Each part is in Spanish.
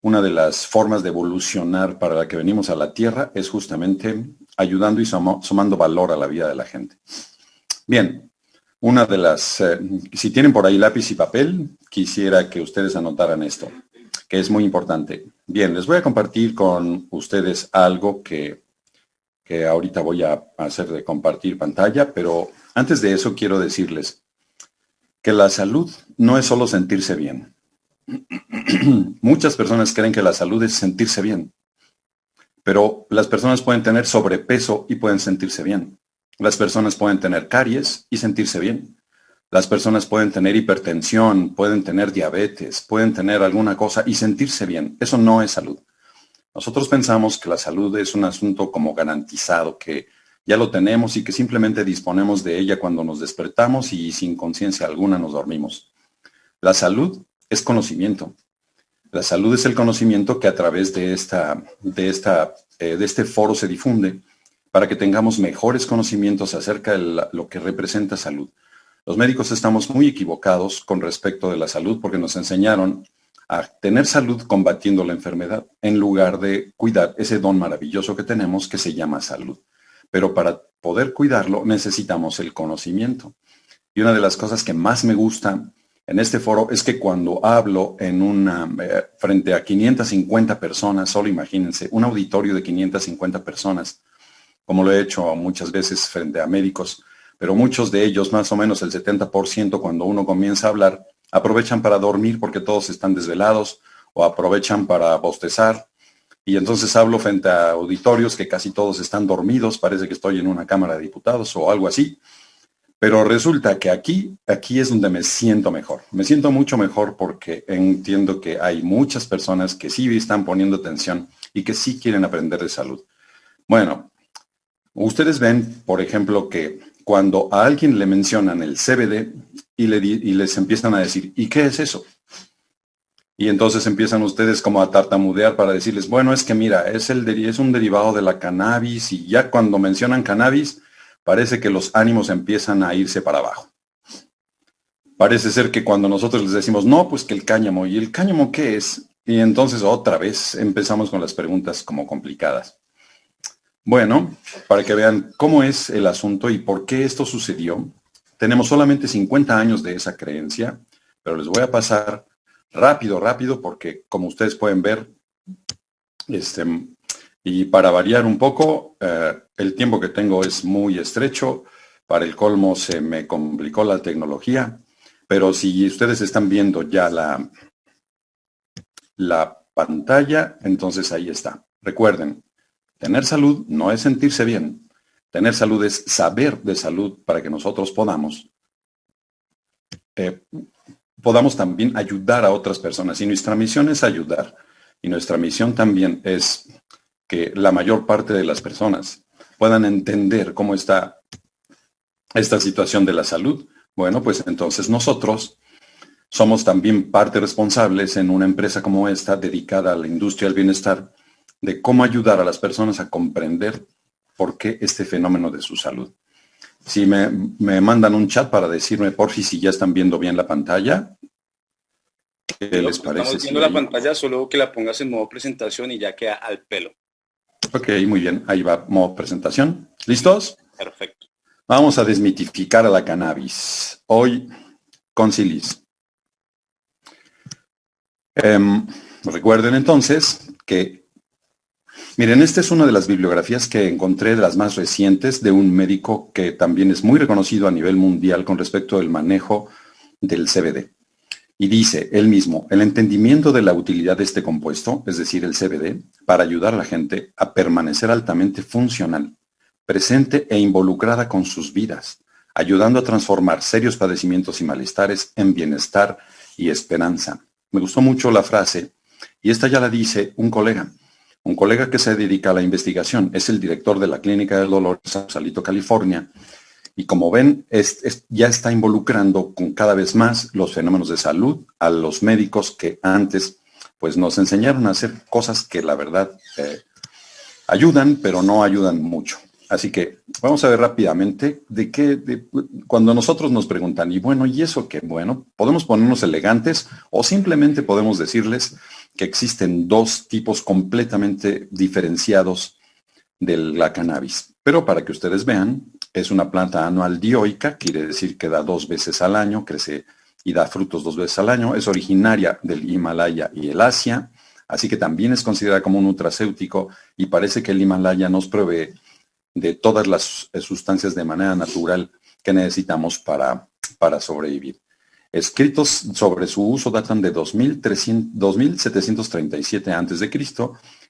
una de las formas de evolucionar para la que venimos a la Tierra es justamente ayudando y sumando valor a la vida de la gente. Bien, si tienen por ahí lápiz y papel, quisiera que ustedes anotaran esto, que es muy importante. Bien, les voy a compartir con ustedes algo que ahorita voy a hacer de compartir pantalla, pero antes de eso quiero decirles que la salud no es solo sentirse bien. Muchas personas creen que la salud es sentirse bien, pero las personas pueden tener sobrepeso y pueden sentirse bien. Las personas pueden tener caries y sentirse bien. Las personas pueden tener hipertensión, pueden tener diabetes, pueden tener alguna cosa y sentirse bien. Eso no es salud. Nosotros pensamos que la salud es un asunto como garantizado, que ya lo tenemos y que simplemente disponemos de ella cuando nos despertamos y sin conciencia alguna nos dormimos. La salud es conocimiento. La salud es el conocimiento que a través de este foro se difunde para que tengamos mejores conocimientos acerca de lo que representa salud. Los médicos estamos muy equivocados con respecto de la salud porque nos enseñaron a tener salud combatiendo la enfermedad en lugar de cuidar ese don maravilloso que tenemos que se llama salud. Pero para poder cuidarlo necesitamos el conocimiento. Y una de las cosas que más me gusta en este foro es que cuando hablo frente a 550 personas, solo imagínense, un auditorio de 550 personas, como lo he hecho muchas veces frente a médicos, pero muchos de ellos, más o menos el 70%, cuando uno comienza a hablar, aprovechan para dormir porque todos están desvelados o aprovechan para bostezar. Y entonces hablo frente a auditorios que casi todos están dormidos, parece que estoy en una Cámara de Diputados o algo así. Pero resulta que aquí es donde me siento mejor. Me siento mucho mejor porque entiendo que hay muchas personas que sí están poniendo atención y que sí quieren aprender de salud. Bueno, ustedes ven, por ejemplo, que cuando a alguien le mencionan el CBD y les empiezan a decir, ¿y qué es eso? Y entonces empiezan ustedes como a tartamudear para decirles, bueno, es que mira, es un derivado de la cannabis y ya cuando mencionan cannabis, parece que los ánimos empiezan a irse para abajo. Parece ser que cuando nosotros les decimos, no, pues que el cáñamo, ¿y el cáñamo qué es? Y entonces otra vez empezamos con las preguntas como complicadas. Bueno, para que vean cómo es el asunto y por qué esto sucedió, tenemos solamente 50 años de esa creencia, pero les voy a pasar rápido, porque como ustedes pueden ver, y para variar un poco, el tiempo que tengo es muy estrecho. Para el colmo se me complicó la tecnología. Pero si ustedes están viendo ya la pantalla, entonces ahí está. Recuerden, tener salud no es sentirse bien. Tener salud es saber de salud para que nosotros podamos también ayudar a otras personas. Y nuestra misión es ayudar. Y nuestra misión también es que la mayor parte de las personas puedan entender cómo está esta situación de la salud. Bueno, pues entonces nosotros somos también parte responsables en una empresa como esta, dedicada a la industria del bienestar, de cómo ayudar a las personas a comprender por qué este fenómeno de su salud. Si me mandan un chat para decirme, por si ya están viendo bien la pantalla. ¿Qué les parece? Estamos viendo la pantalla, solo que la pongas en modo presentación y ya queda al pelo. Ok, muy bien. Ahí va, modo presentación. ¿Listos? Perfecto. Vamos a desmitificar a la cannabis. Hoy con Silis. Recuerden entonces que, miren, esta es una de las bibliografías que encontré, de las más recientes, de un médico que también es muy reconocido a nivel mundial con respecto al manejo del CBD. Y dice él mismo, el entendimiento de la utilidad de este compuesto, es decir, el CBD, para ayudar a la gente a permanecer altamente funcional, presente e involucrada con sus vidas, ayudando a transformar serios padecimientos y malestares en bienestar y esperanza. Me gustó mucho la frase, y esta ya la dice un colega que se dedica a la investigación, es el director de la Clínica del Dolor en Sausalito, California, y como ven, ya está involucrando con cada vez más los fenómenos de salud a los médicos que antes pues nos enseñaron a hacer cosas que la verdad ayudan, pero no ayudan mucho. Así que vamos a ver rápidamente cuando nosotros nos preguntan, y bueno, ¿y eso qué? Bueno, podemos ponernos elegantes o simplemente podemos decirles que existen dos tipos completamente diferenciados de la cannabis. Pero para que ustedes vean, es una planta anual dioica, quiere decir que da 2 veces al año, crece y da frutos 2 veces al año, es originaria del Himalaya y el Asia, así que también es considerada como un nutracéutico y parece que el Himalaya nos provee de todas las sustancias de manera natural que necesitamos para sobrevivir. Escritos sobre su uso datan de 2737 a.C.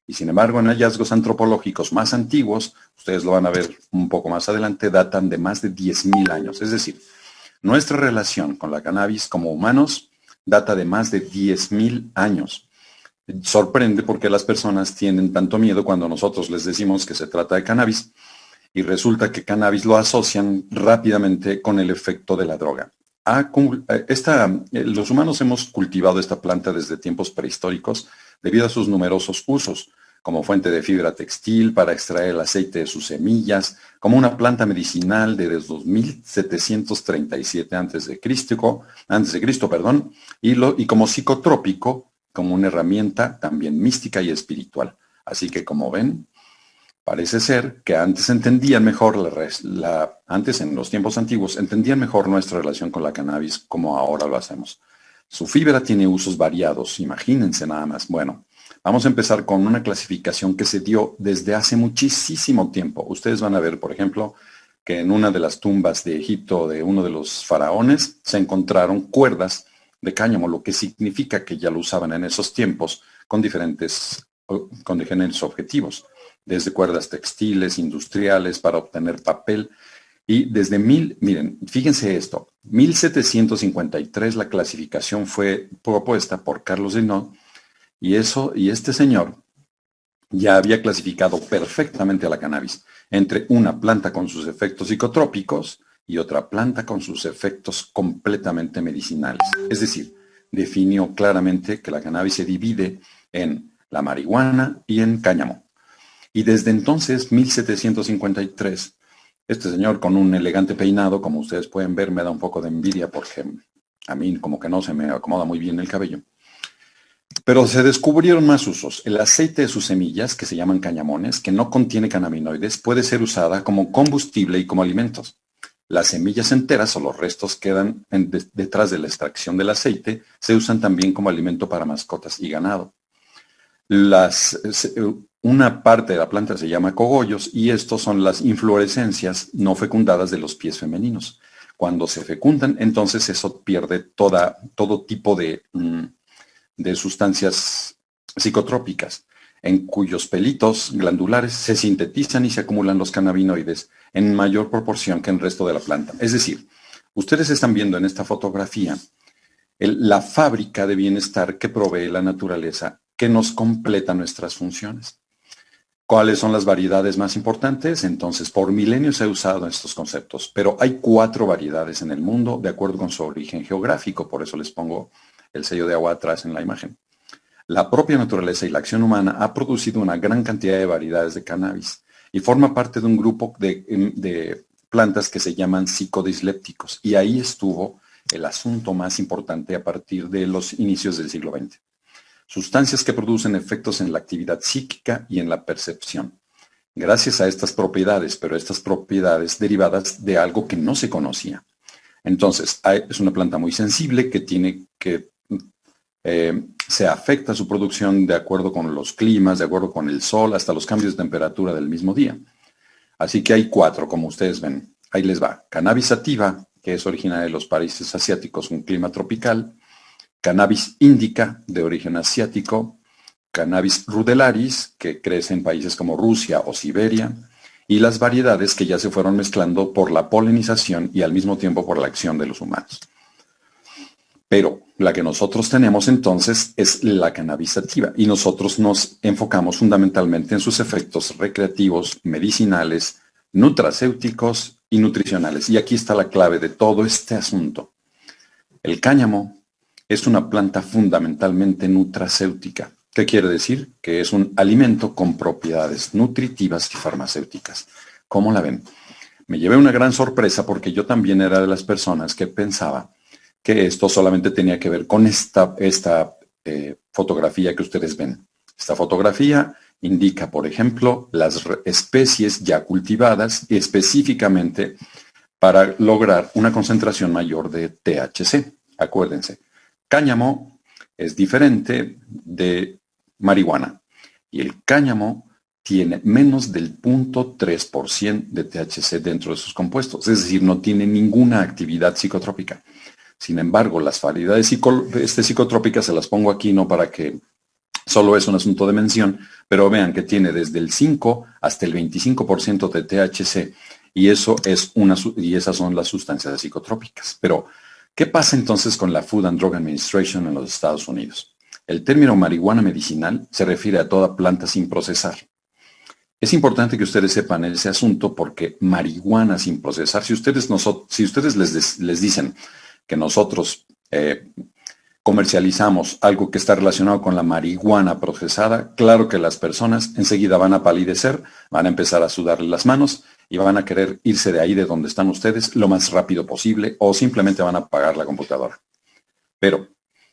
y sin embargo en hallazgos antropológicos más antiguos, ustedes lo van a ver un poco más adelante, datan de más de 10.000 años. Es decir, nuestra relación con la cannabis como humanos data de más de 10.000 años. Sorprende porque las personas tienen tanto miedo cuando nosotros les decimos que se trata de cannabis y resulta que cannabis lo asocian rápidamente con el efecto de la droga. Los humanos hemos cultivado esta planta desde tiempos prehistóricos debido a sus numerosos usos, como fuente de fibra textil, para extraer el aceite de sus semillas, como una planta medicinal desde 2737 a.C., y como psicotrópico, como una herramienta también mística y espiritual. Así que, como ven, parece ser que antes entendían mejor antes en los tiempos antiguos entendían mejor nuestra relación con la cannabis como ahora lo hacemos. Su fibra tiene usos variados, imagínense nada más. Bueno, vamos a empezar con una clasificación que se dio desde hace muchísimo tiempo. Ustedes van a ver, por ejemplo, que en una de las tumbas de Egipto de uno de los faraones se encontraron cuerdas de cáñamo, lo que significa que ya lo usaban en esos tiempos con diferentes objetivos, desde cuerdas textiles, industriales, para obtener papel. Y desde miren, fíjense esto, 1753 la clasificación fue propuesta por Carlos Linnaeus y este señor ya había clasificado perfectamente a la cannabis entre una planta con sus efectos psicotrópicos y otra planta con sus efectos completamente medicinales. Es decir, definió claramente que la cannabis se divide en la marihuana y en cáñamo. Y desde entonces, 1753, este señor con un elegante peinado, como ustedes pueden ver, me da un poco de envidia porque a mí como que no se me acomoda muy bien el cabello. Pero se descubrieron más usos. El aceite de sus semillas, que se llaman cañamones, que no contiene cannabinoides, puede ser usada como combustible y como alimentos. Las semillas enteras o los restos quedan detrás de la extracción del aceite, se usan también como alimento para mascotas y ganado. Una parte de la planta se llama cogollos y estos son las inflorescencias no fecundadas de los pies femeninos. Cuando se fecundan, entonces eso pierde todo tipo de sustancias psicotrópicas, en cuyos pelitos glandulares se sintetizan y se acumulan los cannabinoides en mayor proporción que en el resto de la planta. Es decir, ustedes están viendo en esta fotografía la fábrica de bienestar que provee la naturaleza, que nos completa nuestras funciones. ¿Cuáles son las variedades más importantes? Entonces, por milenios se ha usado estos conceptos, pero hay 4 variedades en el mundo de acuerdo con su origen geográfico, por eso les pongo el sello de agua atrás en la imagen. La propia naturaleza y la acción humana ha producido una gran cantidad de variedades de cannabis y forma parte de un grupo de plantas que se llaman psicodislépticos, y ahí estuvo el asunto más importante a partir de los inicios del siglo XX. Sustancias que producen efectos en la actividad psíquica y en la percepción. Gracias a estas propiedades, pero estas propiedades derivadas de algo que no se conocía. Entonces, es una planta muy sensible que se afecta su producción de acuerdo con los climas, de acuerdo con el sol, hasta los cambios de temperatura del mismo día. Así que hay 4, como ustedes ven. Ahí les va. Cannabis sativa, que es originaria de los países asiáticos con clima tropical. Cannabis indica, de origen asiático. Cannabis rudelaris, que crece en países como Rusia o Siberia. Y las variedades que ya se fueron mezclando por la polinización y al mismo tiempo por la acción de los humanos. Pero la que nosotros tenemos entonces es la cannabis sativa y nosotros nos enfocamos fundamentalmente en sus efectos recreativos, medicinales, nutracéuticos y nutricionales. Y aquí está la clave de todo este asunto. El cáñamo es una planta fundamentalmente nutracéutica. ¿Qué quiere decir? Que es un alimento con propiedades nutritivas y farmacéuticas. ¿Cómo la ven? Me llevé una gran sorpresa porque yo también era de las personas que pensaba que esto solamente tenía que ver con esta fotografía que ustedes ven. Esta fotografía indica, por ejemplo, las especies ya cultivadas específicamente para lograr una concentración mayor de THC. Acuérdense, cáñamo es diferente de marihuana y el cáñamo tiene menos del 0.3% de THC dentro de sus compuestos, es decir, no tiene ninguna actividad psicotrópica. Sin embargo, las variedades psicotrópicas se las pongo aquí no para que solo es un asunto de mención, pero vean que tiene desde el 5 hasta el 25% de THC y esas son las sustancias psicotrópicas. Pero, ¿qué pasa entonces con la Food and Drug Administration en los Estados Unidos? El término marihuana medicinal se refiere a toda planta sin procesar. Es importante que ustedes sepan ese asunto porque marihuana sin procesar, si ustedes les dicen que nosotros comercializamos algo que está relacionado con la marihuana procesada, claro que las personas enseguida van a palidecer, van a empezar a sudarle las manos y van a querer irse de ahí de donde están ustedes lo más rápido posible o simplemente van a apagar la computadora. Pero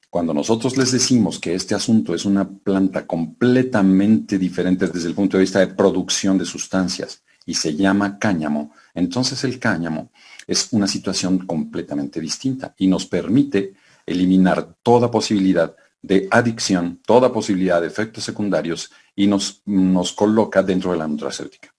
cuando nosotros les decimos que este asunto es una planta completamente diferente desde el punto de vista de producción de sustancias y se llama cáñamo, entonces el cáñamo es una situación completamente distinta y nos permite eliminar toda posibilidad de adicción, toda posibilidad de efectos secundarios y nos coloca dentro de la nutracéutica.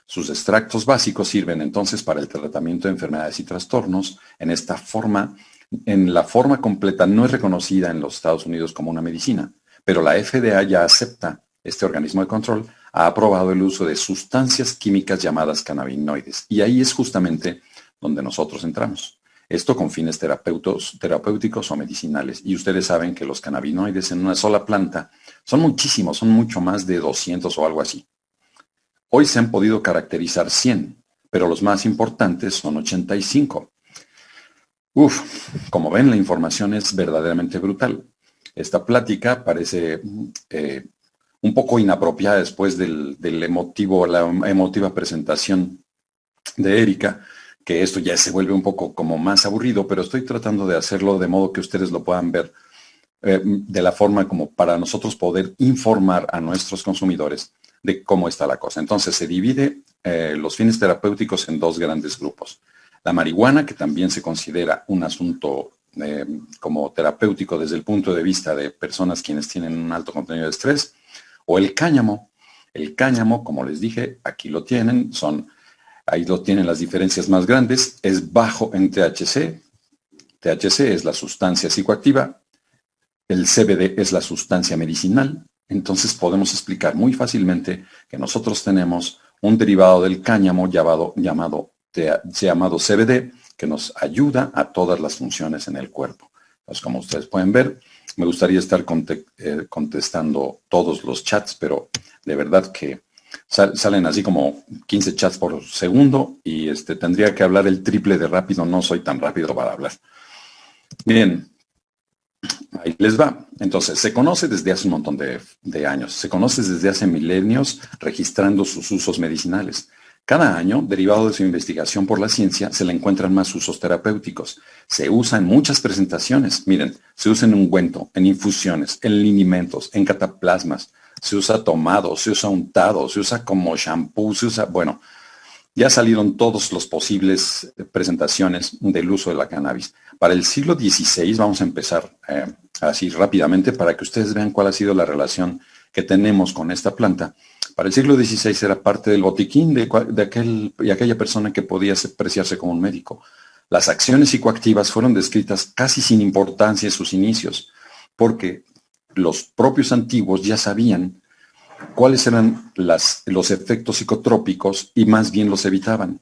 Sus extractos básicos sirven entonces para el tratamiento de enfermedades y trastornos en la forma completa. No es reconocida en los Estados Unidos como una medicina, pero la FDA ya acepta, este organismo de control, ha aprobado el uso de sustancias químicas llamadas cannabinoides y ahí es justamente donde nosotros entramos. Esto con fines terapéuticos o medicinales. Y ustedes saben que los cannabinoides en una sola planta son muchísimos, son mucho más de 200 o algo así. Hoy se han podido caracterizar 100, pero los más importantes son 85. Como ven, la información es verdaderamente brutal. Esta plática parece un poco inapropiada después de la emotiva presentación de Erika, que esto ya se vuelve un poco como más aburrido, pero estoy tratando de hacerlo de modo que ustedes lo puedan ver de la forma como para nosotros poder informar a nuestros consumidores de cómo está la cosa. Entonces se divide los fines terapéuticos en dos grandes grupos. La marihuana, que también se considera un asunto como terapéutico desde el punto de vista de personas quienes tienen un alto contenido de estrés, o el cáñamo. El cáñamo, como les dije, aquí lo tienen, ahí lo tienen las diferencias más grandes, es bajo en THC. THC es la sustancia psicoactiva, el CBD es la sustancia medicinal. Entonces podemos explicar muy fácilmente que nosotros tenemos un derivado del cáñamo llamado CBD, que nos ayuda a todas las funciones en el cuerpo. Entonces, como ustedes pueden ver, me gustaría estar contestando todos los chats, pero de verdad que salen así como 15 chats por segundo y tendría que hablar el triple de rápido. No soy tan rápido para hablar. Bien, ahí les va. Entonces, se conoce desde hace un montón de años. Se conoce desde hace milenios registrando sus usos medicinales. Cada año, derivado de su investigación por la ciencia, se le encuentran más usos terapéuticos. Se usa en muchas presentaciones. Miren, se usa en ungüento, en infusiones, en linimentos, en cataplasmas. Se usa tomado, se usa untado, se usa como shampoo, bueno, ya salieron todos los posibles presentaciones del uso de la cannabis. Para el siglo XVI, vamos a empezar así rápidamente para que ustedes vean cuál ha sido la relación que tenemos con esta planta. Para el siglo XVI era parte del botiquín de aquella persona que podía apreciarse como un médico. Las acciones psicoactivas fueron descritas casi sin importancia en sus inicios, porque los propios antiguos ya sabían cuáles eran los efectos psicotrópicos y más bien los evitaban.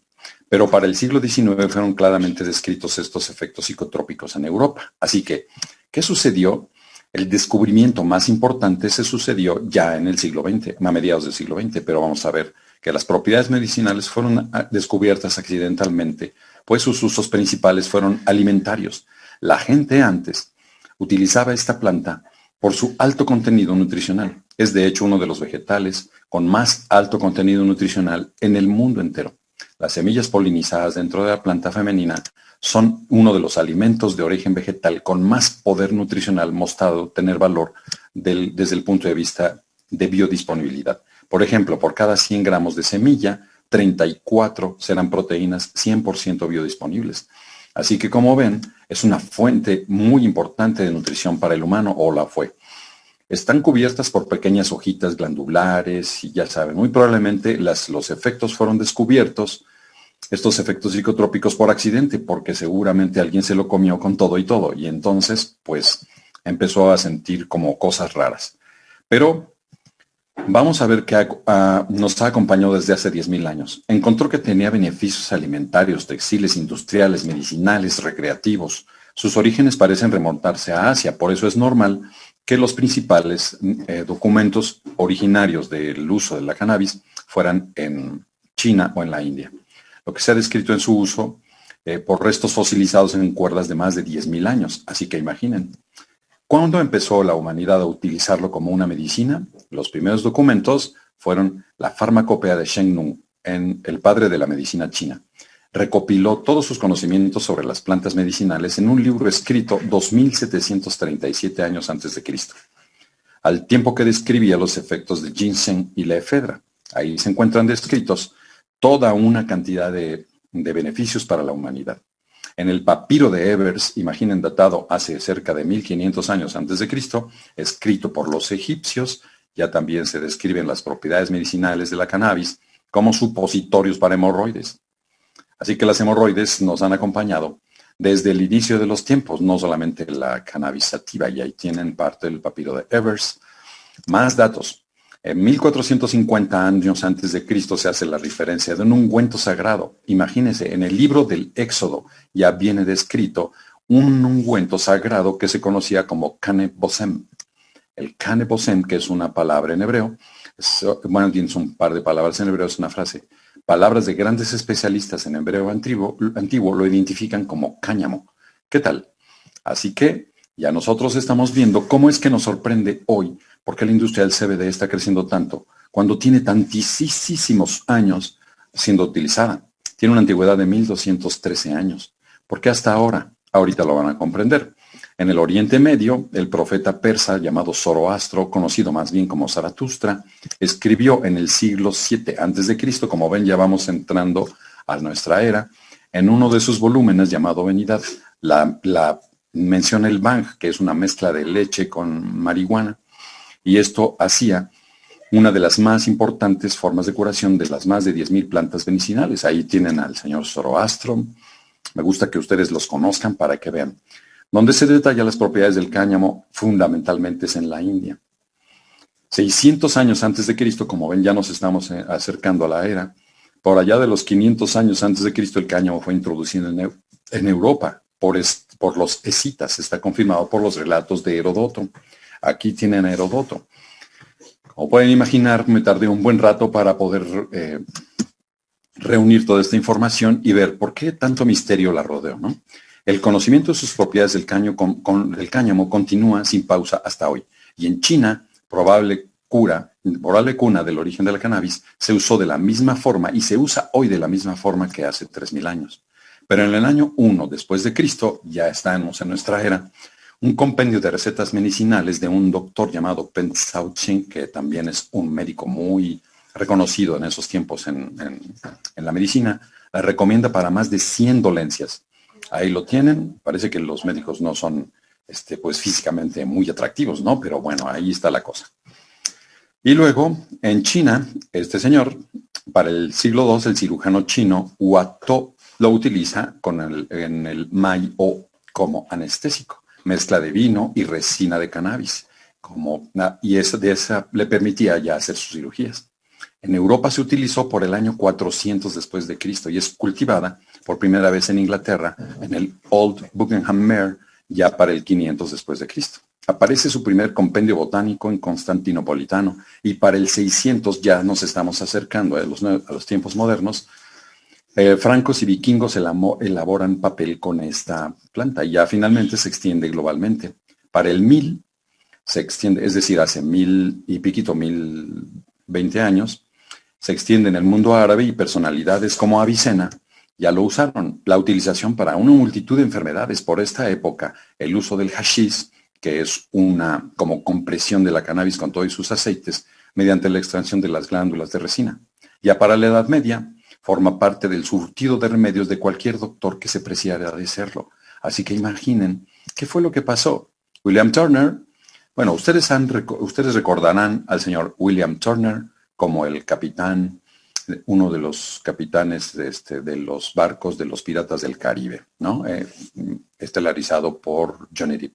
Pero para el siglo XIX fueron claramente descritos estos efectos psicotrópicos en Europa. Así que, ¿qué sucedió? El descubrimiento más importante se sucedió ya en el siglo XX, a mediados del siglo XX, pero vamos a ver que las propiedades medicinales fueron descubiertas accidentalmente, pues sus usos principales fueron alimentarios. La gente antes utilizaba esta planta por su alto contenido nutricional. Es de hecho uno de los vegetales con más alto contenido nutricional en el mundo entero. Las semillas polinizadas dentro de la planta femenina son uno de los alimentos de origen vegetal con más poder nutricional mostrado tener valor desde el punto de vista de biodisponibilidad. Por ejemplo, por cada 100 gramos de semilla, 34 serán proteínas 100% biodisponibles. Así que, como ven, es una fuente muy importante de nutrición para el humano, o la fue. Están cubiertas por pequeñas hojitas glandulares y ya saben, muy probablemente los efectos fueron descubiertos, estos efectos psicotrópicos, por accidente, porque seguramente alguien se lo comió con todo y todo, y entonces, pues, empezó a sentir como cosas raras. Pero vamos a ver que nos ha acompañado desde hace 10.000 años. Encontró que tenía beneficios alimentarios, textiles, industriales, medicinales, recreativos. Sus orígenes parecen remontarse a Asia, por eso es normal que los principales documentos originarios del uso de la cannabis fueran en China o en la India. Lo que se ha descrito en su uso por restos fosilizados en cuerdas de más de 10.000 años. Así que imaginen. ¿Cuándo empezó la humanidad a utilizarlo como una medicina? Los primeros documentos fueron la Farmacopea de Shen Nung, el padre de la medicina china. Recopiló todos sus conocimientos sobre las plantas medicinales en un libro escrito 2737 años antes de Cristo, al tiempo que describía los efectos de ginseng y la efedra. Ahí se encuentran descritos toda una cantidad de beneficios para la humanidad. En el papiro de Ebers, imaginen, datado hace cerca de 1500 años antes de Cristo, escrito por los egipcios, ya también se describen las propiedades medicinales de la cannabis como supositorios para hemorroides. Así que las hemorroides nos han acompañado desde el inicio de los tiempos, no solamente la cannabis sativa, y ahí tienen parte del papiro de Evers. Más datos. En 1450 años antes de Cristo se hace la referencia de un ungüento sagrado. Imagínense, en el libro del Éxodo ya viene descrito un ungüento sagrado que se conocía como Kane Bosem. El Kane Bosem, que es una palabra en hebreo, bueno, tienes un par de palabras en hebreo, es una frase. Palabras de grandes especialistas en hebreo antiguo lo identifican como cáñamo. ¿Qué tal? Así que ya nosotros estamos viendo cómo es que nos sorprende hoy por qué la industria del CBD está creciendo tanto cuando tiene tantísimos años siendo utilizada. Tiene una antigüedad de 1213 años. ¿Por qué hasta ahora? Ahorita lo van a comprender. En el Oriente Medio, el profeta persa llamado Zoroastro, conocido más bien como Zaratustra, escribió en el siglo VII a.C., como ven ya vamos entrando a nuestra era, en uno de sus volúmenes llamado Venidad, menciona el bhang, que es una mezcla de leche con marihuana, y esto hacía una de las más importantes formas de curación de las más de 10.000 plantas medicinales. Ahí tienen al señor Zoroastro. Me gusta que ustedes los conozcan para que vean. Donde se detallan las propiedades del cáñamo, fundamentalmente es en la India. 600 años antes de Cristo, como ven, ya nos estamos acercando a la era. Por allá de los 500 años antes de Cristo, el cáñamo fue introducido en Europa por los escitas. Está confirmado por los relatos de Heródoto. Aquí tienen a Heródoto. Como pueden imaginar, me tardé un buen rato para poder reunir toda esta información y ver por qué tanto misterio la rodeo, ¿no? El conocimiento de sus propiedades del cáñamo continúa sin pausa hasta hoy. Y en China, probable cuna del origen de la cannabis, se usó de la misma forma y se usa hoy de la misma forma que hace 3.000 años. Pero en el año 1 después de Cristo, ya estamos en nuestra era, un compendio de recetas medicinales de un doctor llamado Pen Xiaoqing, que también es un médico muy reconocido en esos tiempos en la medicina, la recomienda para más de 100 dolencias. Ahí lo tienen. Parece que los médicos no son pues físicamente muy atractivos, ¿no? Pero bueno, ahí está la cosa. Y luego, en China, este señor, para el siglo II, el cirujano chino Huato lo utiliza en el Mai-O como anestésico. Mezcla de vino y resina de cannabis. Y de esa le permitía ya hacer sus cirugías. En Europa se utilizó por el año 400 después de Cristo y es cultivada por primera vez en Inglaterra, en el Old Buckinghamshire, ya para el 500 después de Cristo. Aparece su primer compendio botánico en Constantinopolitano y para el 600 ya nos estamos acercando a los tiempos modernos. Francos y vikingos elaboran papel con esta planta y ya finalmente se extiende globalmente. Para el 1000 se extiende, es decir, hace 1020 años, se extiende en el mundo árabe y personalidades como Avicena ya lo usaron. La utilización para una multitud de enfermedades por esta época, el uso del hashish, que es una como compresión de la cannabis con todos sus aceites, mediante la extracción de las glándulas de resina. Ya para la Edad Media, forma parte del surtido de remedios de cualquier doctor que se preciara de serlo. Así que imaginen, ¿qué fue lo que pasó? William Turner, bueno, ustedes recordarán al señor William Turner como el capitán, uno de los capitanes de los barcos de los piratas del Caribe, ¿no? Estelarizado por Johnny Depp.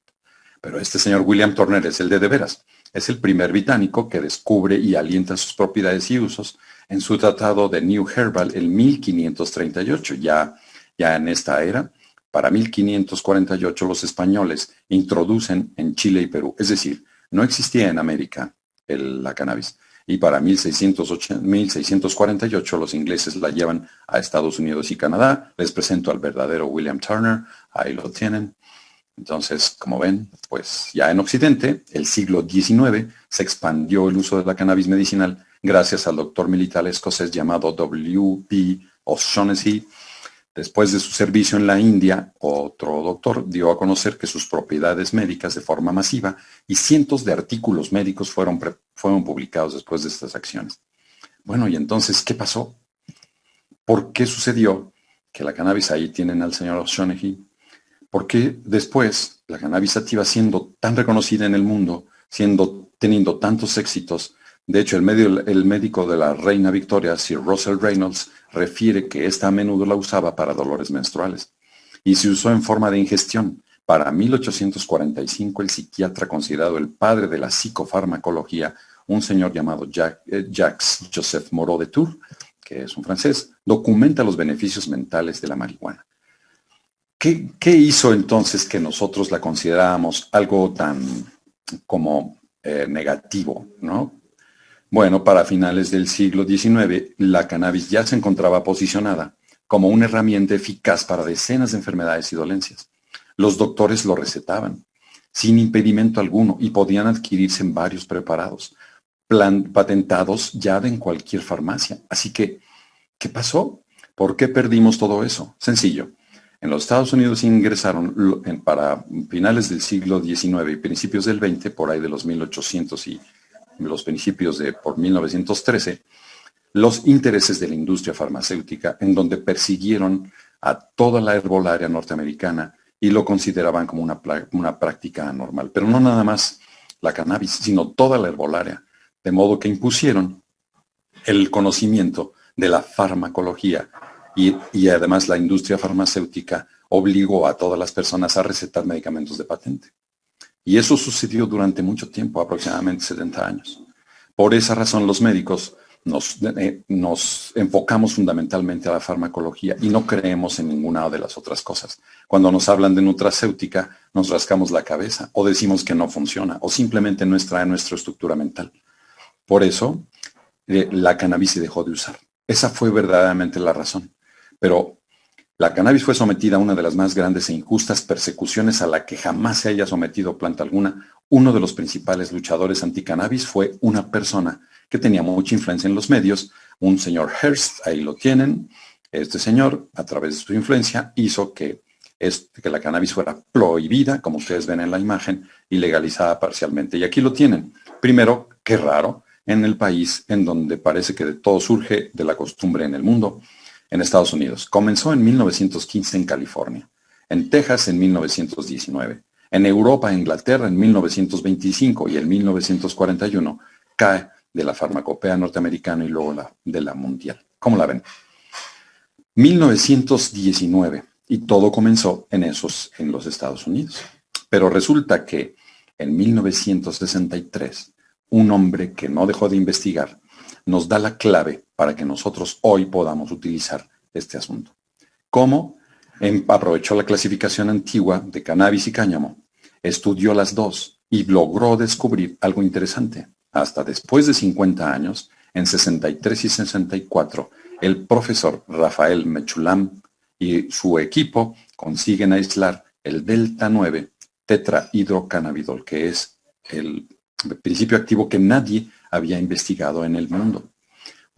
Pero este señor William Turner es el de veras. Es el primer británico que descubre y alienta sus propiedades y usos en su tratado de New Herbal en 1538. Ya en esta era, para 1548 los españoles introducen en Chile y Perú. Es decir, no existía en América la cannabis. Y para 1648 los ingleses la llevan a Estados Unidos y Canadá. Les presento al verdadero William Turner. Ahí lo tienen. Entonces, como ven, pues ya en Occidente, el siglo XIX, se expandió el uso de la cannabis medicinal gracias al doctor militar escocés llamado W.B. O'Shaughnessy. Después de su servicio en la India, otro doctor dio a conocer que sus propiedades médicas de forma masiva y cientos de artículos médicos fueron publicados después de estas acciones. Bueno, y entonces, ¿qué pasó? ¿Por qué sucedió que la cannabis, ahí tienen al señor O'Shaughnessy? ¿Por qué después la cannabis sativa, siendo tan reconocida en el mundo, teniendo tantos éxitos? De hecho, el médico de la reina Victoria, Sir Russell Reynolds, refiere que esta a menudo la usaba para dolores menstruales. Y se usó en forma de ingestión. Para 1845, el psiquiatra considerado el padre de la psicofarmacología, un señor llamado Jacques Joseph Moreau de Tours, que es un francés, documenta los beneficios mentales de la marihuana. ¿Qué hizo entonces que nosotros la considerábamos algo tan como negativo, ¿no? Bueno, para finales del siglo XIX, la cannabis ya se encontraba posicionada como una herramienta eficaz para decenas de enfermedades y dolencias. Los doctores lo recetaban sin impedimento alguno y podían adquirirse en varios preparados, patentados ya en cualquier farmacia. Así que, ¿qué pasó? ¿Por qué perdimos todo eso? Sencillo. En los Estados Unidos ingresaron para finales del siglo XIX y principios del XX, por ahí de los 1800 y los principios de por 1913, los intereses de la industria farmacéutica, en donde persiguieron a toda la herbolaria norteamericana y lo consideraban como una práctica anormal. Pero no nada más la cannabis, sino toda la herbolaria, de modo que impusieron el conocimiento de la farmacología y además la industria farmacéutica obligó a todas las personas a recetar medicamentos de patente. Y eso sucedió durante mucho tiempo, aproximadamente 70 años. Por esa razón los médicos nos enfocamos fundamentalmente a la farmacología y no creemos en ninguna de las otras cosas. Cuando nos hablan de nutracéutica, nos rascamos la cabeza o decimos que no funciona o simplemente no extrae nuestra estructura mental. Por eso, la cannabis se dejó de usar. Esa fue verdaderamente la razón. Pero la cannabis fue sometida a una de las más grandes e injustas persecuciones a la que jamás se haya sometido planta alguna. Uno de los principales luchadores anticannabis fue una persona que tenía mucha influencia en los medios, un señor Hearst, ahí lo tienen. Este señor, a través de su influencia, hizo que la cannabis fuera prohibida, como ustedes ven en la imagen, y legalizada parcialmente. Y aquí lo tienen. Primero, qué raro, en el país en donde parece que de todo surge de la costumbre en el mundo, en Estados Unidos. Comenzó en 1915 en California, en Texas en 1919, en Europa e Inglaterra en 1925 y en 1941 cae de la farmacopea norteamericana y luego de la mundial. ¿Cómo la ven? 1919 y todo comenzó en los Estados Unidos. Pero resulta que en 1963 un hombre que no dejó de investigar nos da la clave para que nosotros hoy podamos utilizar este asunto. ¿Cómo? Aprovechó la clasificación antigua de cannabis y cáñamo, estudió las dos y logró descubrir algo interesante. Hasta después de 50 años, en 63 y 64, el profesor Rafael Mechulam y su equipo consiguen aislar el delta 9 tetrahidrocannabidol, que es el principio activo que nadie había investigado en el mundo.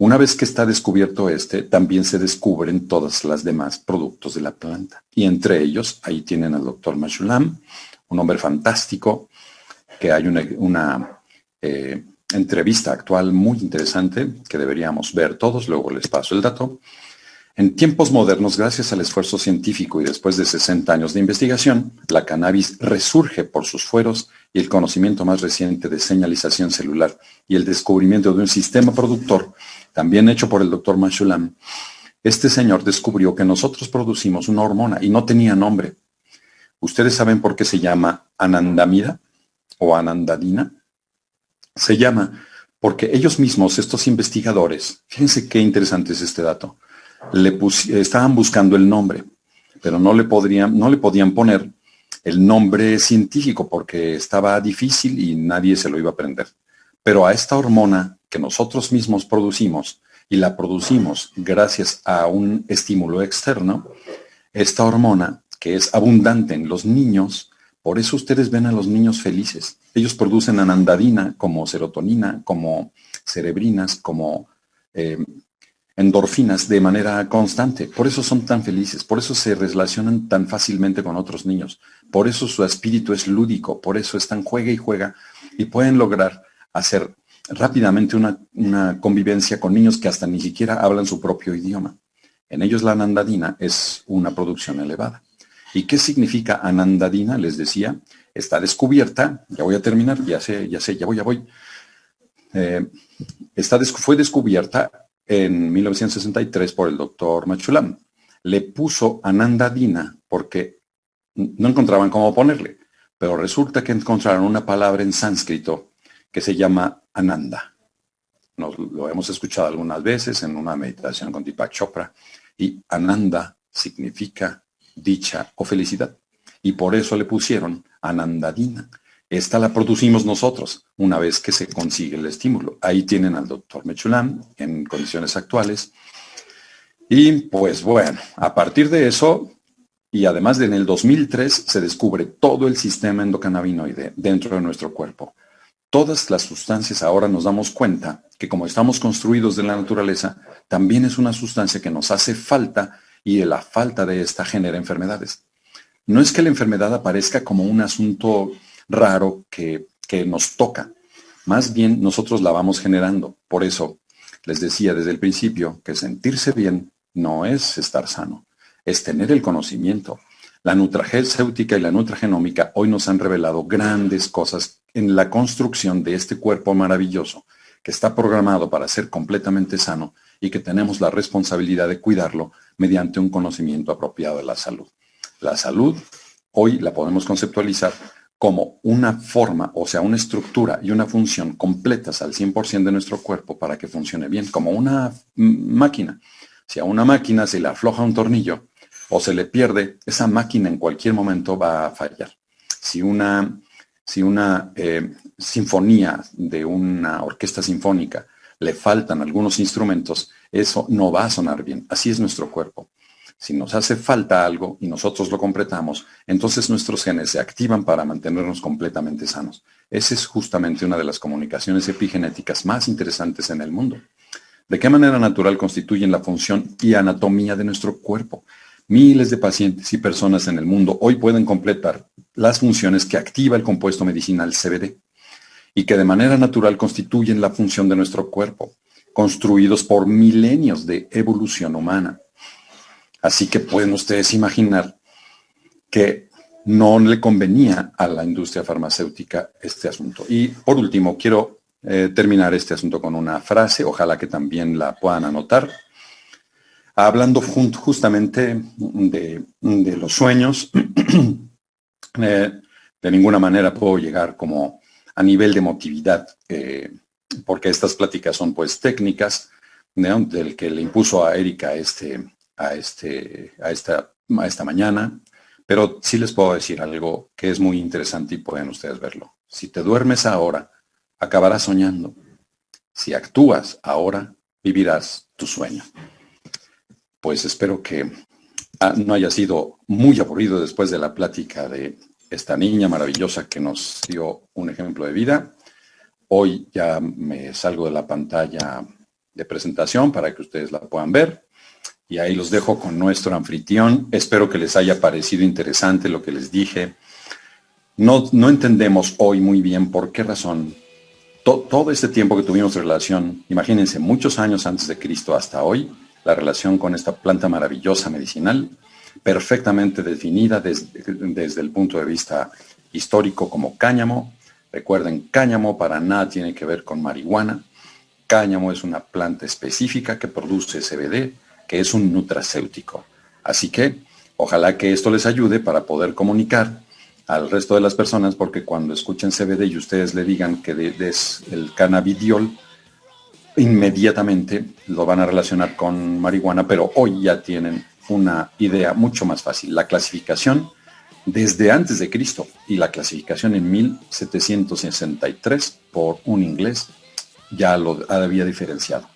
Una vez que está descubierto también se descubren todas las demás productos de la planta. Y entre ellos, ahí tienen al doctor Machulam, un hombre fantástico, que hay una entrevista actual muy interesante que deberíamos ver todos, luego les paso el dato. En tiempos modernos, gracias al esfuerzo científico y después de 60 años de investigación, la cannabis resurge por sus fueros y el conocimiento más reciente de señalización celular y el descubrimiento de un sistema productor, también hecho por el doctor Machulam. Este señor descubrió que nosotros producimos una hormona y no tenía nombre. ¿Ustedes saben por qué se llama anandamida o anandadina? Se llama porque ellos mismos, estos investigadores, fíjense qué interesante es este dato, estaban buscando el nombre, pero no le podían poner el nombre científico porque estaba difícil y nadie se lo iba a aprender. Pero a esta hormona que nosotros mismos producimos, y la producimos gracias a un estímulo externo, esta hormona que es abundante en los niños, por eso ustedes ven a los niños felices. Ellos producen anandadina como serotonina, como cerebrinas, como endorfinas de manera constante. Por eso son tan felices, por eso se relacionan tan fácilmente con otros niños, por eso su espíritu es lúdico, por eso están juega y juega y pueden lograr hacer rápidamente una convivencia con niños que hasta ni siquiera hablan su propio idioma. En ellos la anandadina es una producción elevada. ¿Y qué significa anandadina? Les decía, está descubierta, ya voy a terminar, ya voy. Fue descubierta en 1963 por el doctor Machulam. Le puso anandadina porque no encontraban cómo ponerle, pero resulta que encontraron una palabra en sánscrito que se llama ananda. Lo hemos escuchado algunas veces en una meditación con Deepak Chopra, y ananda significa dicha o felicidad. Y por eso le pusieron anandadina. Esta la producimos nosotros una vez que se consigue el estímulo. Ahí tienen al doctor Machulam en condiciones actuales. Y pues bueno, a partir de eso, y además en el 2003 se descubre todo el sistema endocannabinoide dentro de nuestro cuerpo. Todas las sustancias, ahora nos damos cuenta que como estamos construidos de la naturaleza, también es una sustancia que nos hace falta y la falta de esta genera enfermedades. No es que la enfermedad aparezca como un asunto raro que nos toca, más bien nosotros la vamos generando. Por eso les decía desde el principio que sentirse bien no es estar sano, es tener el conocimiento. La nutracéutica y la nutragenómica hoy nos han revelado grandes cosas en la construcción de este cuerpo maravilloso que está programado para ser completamente sano y que tenemos la responsabilidad de cuidarlo mediante un conocimiento apropiado de la salud. La salud hoy la podemos conceptualizar como una forma, o sea, una estructura y una función completas al 100% de nuestro cuerpo para que funcione bien, como una máquina. Si a una máquina se le afloja un tornillo o se le pierde, esa máquina en cualquier momento va a fallar. Si una sinfonía de una orquesta sinfónica le faltan algunos instrumentos, eso no va a sonar bien. Así es nuestro cuerpo. Si nos hace falta algo y nosotros lo completamos, entonces nuestros genes se activan para mantenernos completamente sanos. Esa es justamente una de las comunicaciones epigenéticas más interesantes en el mundo. ¿De qué manera natural constituyen la función y anatomía de nuestro cuerpo? Miles de pacientes y personas en el mundo hoy pueden completar las funciones que activa el compuesto medicinal CBD y que de manera natural constituyen la función de nuestro cuerpo, construidos por milenios de evolución humana. Así que pueden ustedes imaginar que no le convenía a la industria farmacéutica este asunto. Y por último, quiero terminar este asunto con una frase, ojalá que también la puedan anotar. Hablando justamente de los sueños, de ninguna manera puedo llegar como a nivel de emotividad, porque estas pláticas son pues técnicas, ¿no? Del que le impuso a Erika esta mañana, pero sí les puedo decir algo que es muy interesante y pueden ustedes verlo. Si te duermes ahora, acabarás soñando. Si actúas ahora, vivirás tu sueño. Pues espero que no haya sido muy aburrido después de la plática de esta niña maravillosa que nos dio un ejemplo de vida. Hoy ya me salgo de la pantalla de presentación para que ustedes la puedan ver. Y ahí los dejo con nuestro anfitrión. Espero que les haya parecido interesante lo que les dije. No entendemos hoy muy bien por qué razón todo este tiempo que tuvimos de relación, imagínense, muchos años antes de Cristo hasta hoy, la relación con esta planta maravillosa medicinal, perfectamente definida desde el punto de vista histórico como cáñamo. Recuerden, cáñamo para nada tiene que ver con marihuana. Cáñamo es una planta específica que produce CBD, que es un nutracéutico. Así que ojalá que esto les ayude para poder comunicar al resto de las personas, porque cuando escuchen CBD y ustedes le digan que es el cannabidiol, inmediatamente lo van a relacionar con marihuana, pero hoy ya tienen una idea mucho más fácil. La clasificación desde antes de Cristo y la clasificación en 1763 por un inglés ya lo había diferenciado.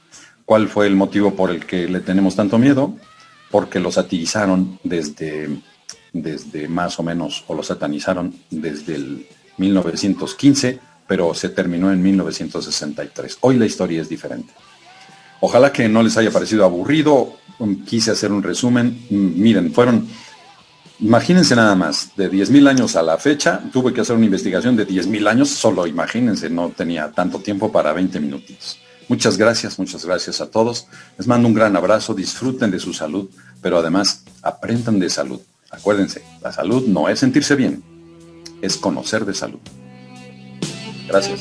¿Cuál fue el motivo por el que le tenemos tanto miedo? Porque lo satirizaron desde más o menos, o lo satanizaron desde el 1915, pero se terminó en 1963. Hoy la historia es diferente. Ojalá que no les haya parecido aburrido. Quise hacer un resumen. Miren, imagínense nada más, de 10,000 años a la fecha, tuve que hacer una investigación de 10,000 años, solo imagínense, no tenía tanto tiempo para 20 minutitos. Muchas gracias a todos. Les mando un gran abrazo, disfruten de su salud, pero además aprendan de salud. Acuérdense, la salud no es sentirse bien, es conocer de salud. Gracias.